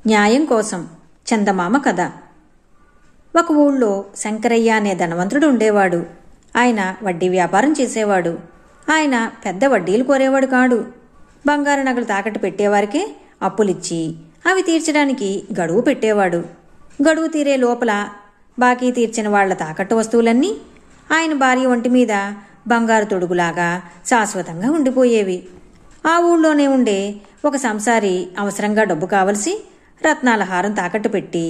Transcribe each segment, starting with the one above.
న్యాయం కోసం చందమామ కథ. ఒక ఊళ్ళో శంకరయ్య అనే ధనవంతుడు ఉండేవాడు. ఆయన వడ్డీ వ్యాపారం చేసేవాడు. ఆయన పెద్ద వడ్డీలు కోరేవాడు కాడు. బంగారు నగలు తాకట్టు పెట్టేవారికే అప్పులిచ్చి అవి తీర్చడానికి గడువు పెట్టేవాడు. గడువు తీరే లోపల బాకీ తీర్చిన వాళ్ల తాకట్టు వస్తువులన్నీ ఆయన భార్య ఒంటి మీద బంగారు తొడుగులాగా శాశ్వతంగా ఉండిపోయేవి. ఆ ఊళ్ళోనే ఉండే ఒక సంసారి అవసరంగా డబ్బు కావలసి రత్నాల హారం తాకట్టు పెట్టి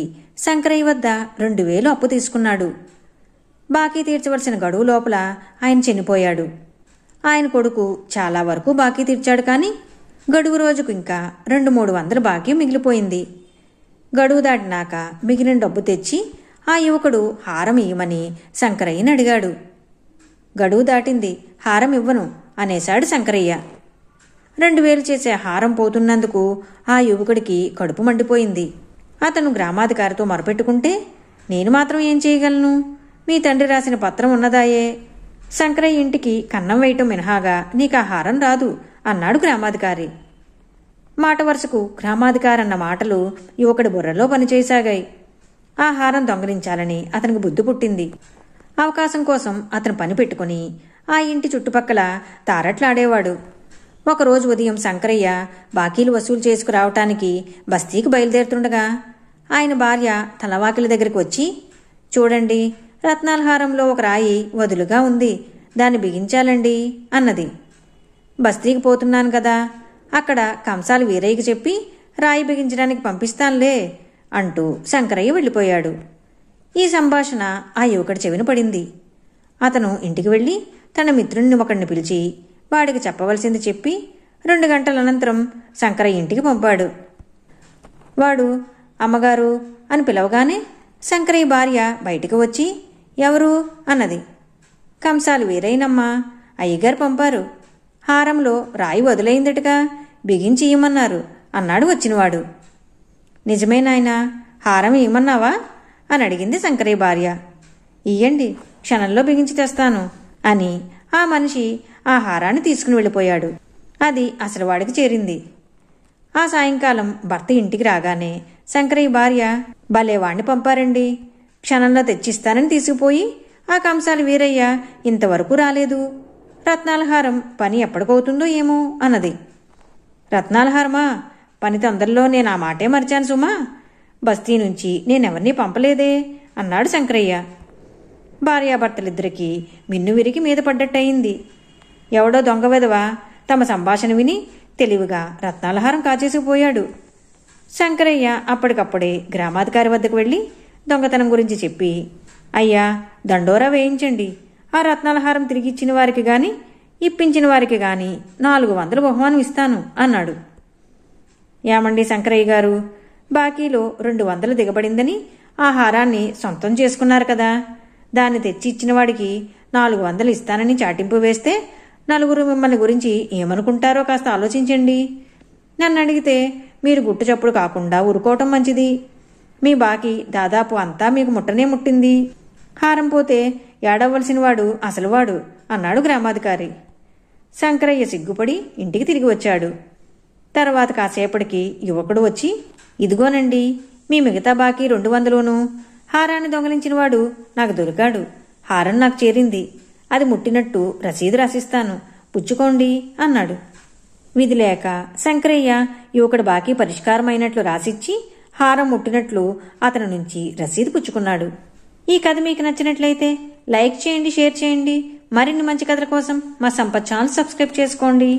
శంకరయ్య వద్ద 2000 అప్పు తీసుకున్నాడు. బాకీ తీర్చవలసిన గడువు లోపల ఆయన చనిపోయాడు. ఆయన కొడుకు చాలా వరకు బాకీ తీర్చాడు. కానీ గడువు రోజుకు ఇంకా 200-300 బాకీ మిగిలిపోయింది. గడువు దాటినాక మిగిలిన డబ్బు తెచ్చి ఆ యువకుడు హారం ఇయ్యమని శంకరయ్యని అడిగాడు. గడువు దాటింది, హారం ఇవ్వను అనేశాడు శంకరయ్య. 2000 చేసే హారం పోతున్నందుకు ఆ యువకుడికి కడుపు మండిపోయింది. అతను గ్రామాధికారితో మొరపెట్టుకుంటే, నేను మాత్రం ఏం చేయగలను? మీ తండ్రి రాసిన పత్రం ఉన్నదాయే. శంకరయ్య ఇంటికి కన్నం వేయటం మినహాగా నీకు ఆ హారం రాదు అన్నాడు గ్రామాధికారి. మాట వరుసకు గ్రామాధికారి అన్న మాటలు యువకుడి బుర్రలో పనిచేయసాగాయి. ఆ హారం దొంగలించాలని అతనికి బుద్ధి పుట్టింది. అవకాశం కోసం అతను పని పెట్టుకుని ఆ ఇంటి చుట్టుపక్కల తారట్లాడేవాడు. ఒకరోజు ఉదయం శంకరయ్య బాకీలు వసూలు చేసుకురావటానికి బస్తీకి బయలుదేరుతుండగా ఆయన భార్య తలవాకిలి దగ్గరికి వచ్చి, చూడండి, రత్నాల హారంలో ఒక రాయి వదులుగా ఉంది, దాన్ని బిగించాలండి అన్నది. బస్తీకి పోతున్నాను కదా, అక్కడ కంసాలి వీరయ్యకి చెప్పి రాయి బిగించడానికి పంపిస్తానులే అంటూ శంకరయ్య వెళ్ళిపోయాడు. ఈ సంభాషణ ఆ యువకుడి చెవిన పడింది. అతను ఇంటికి వెళ్ళి తన మిత్రుణ్ణి ఒకడిని పిలిచి వాడికి చెప్పవలసింది చెప్పి 2 గంటల అనంతరం శంకరయ్య ఇంటికి పంపాడు. వాడు అమ్మగారు అని పిలవగానే శంకరయ్య భార్య బయటికి వచ్చి, ఎవరు అన్నది. కంసాలి వీరయ్యనమ్మా, అయ్యగారు పంపారు. హారంలో రాయి వదిలైందటగా, బిగించి ఇయ్యమన్నారు అన్నాడు వచ్చినవాడు. నిజమే నాయనా, హారం ఇయ్యమన్నావా అని అడిగింది శంకరయ్య భార్య. ఇయ్యండి, క్షణంలో బిగించి తెస్తాను అని ఆ మనిషి ఆ హారాన్ని తీసుకుని వెళ్ళిపోయాడు. అది అసలు వాడికి చేరింది. ఆ సాయంకాలం భర్త ఇంటికి రాగానే శంకరయ్య భార్య, భలే వాణ్ణి పంపారండి, క్షణంలో తెచ్చిస్తానని తీసుకుపోయి ఆ కంసాలి వీరయ్య ఇంతవరకు రాలేదు. రత్నాల హారం పని ఎప్పటికవుతుందో ఏమో అన్నది. రత్నాల హారమా? పని తొందరలో నేను ఆ మాటే మరిచాను సుమా. బస్తీ నుంచి నేనెవరినీ పంపలేదే అన్నాడు శంకరయ్య. భార్యాభర్తలిద్దరికీ మిన్ను విరిగి మీద పడ్డట్టయింది. ఎవడో దొంగ వెధవ తమ సంభాషణ విని తెలివిగా రత్నాల హారం కాచేసిపోయాడు. శంకరయ్య అప్పటికప్పుడే గ్రామాధికారి వద్దకు వెళ్ళి దొంగతనం గురించి చెప్పి, అయ్యా, దండోరా వేయించండి, ఆ రత్నాల హారం తిరిగిచ్చిన వారికి గాని ఇప్పించిన వారికి గాని 400 బహుమానం ఇస్తాను అన్నాడు. ఏమండి శంకరయ్య గారు, బాకీలో 200 దిగబడిందని ఆ హారాన్ని సొంతం చేసుకున్నారు కదా, దాన్ని తెచ్చి ఇచ్చిన వాడికి 400 ఇస్తానని చాటింపు వేస్తే నలుగురు మిమ్మల్ని గురించి ఏమనుకుంటారో కాస్త ఆలోచించండి. నన్ను అడిగితే మీరు గుట్టు చప్పుడు కాకుండా ఊరుకోవటం మంచిది. మీ బాకీ దాదాపు అంతా మీకు ముట్టనే ముట్టింది. హారం పోతే ఏడవలసిన వాడు అసలువాడు అన్నాడు గ్రామాధికారి. శంకరయ్య సిగ్గుపడి ఇంటికి తిరిగి వచ్చాడు. తర్వాత కాసేపటికి యువకుడు వచ్చి, ఇదిగోనండి మీ మిగతా బాకీ 200ను. హారాన్ని దొంగలించిన వాడు నాకు దొరికాడు. హారం నాకు చేరింది. అది ముట్టినట్టు రసీదు రాసిస్తాను, పుచ్చుకోండి అన్నాడు. విధి లేక శంకరయ్య యువకుడు బాకీ పరిష్కారమైనట్లు రాసిచ్చి హారం ముట్టినట్లు అతని నుంచి రసీదు పుచ్చుకున్నాడు. ఈ కథ మీకు నచ్చినట్లయితే లైక్ చేయండి, షేర్ చేయండి. మరిన్ని మంచి కథల కోసం మా సంపత్ ఛానల్ సబ్స్క్రైబ్ చేసుకోండి.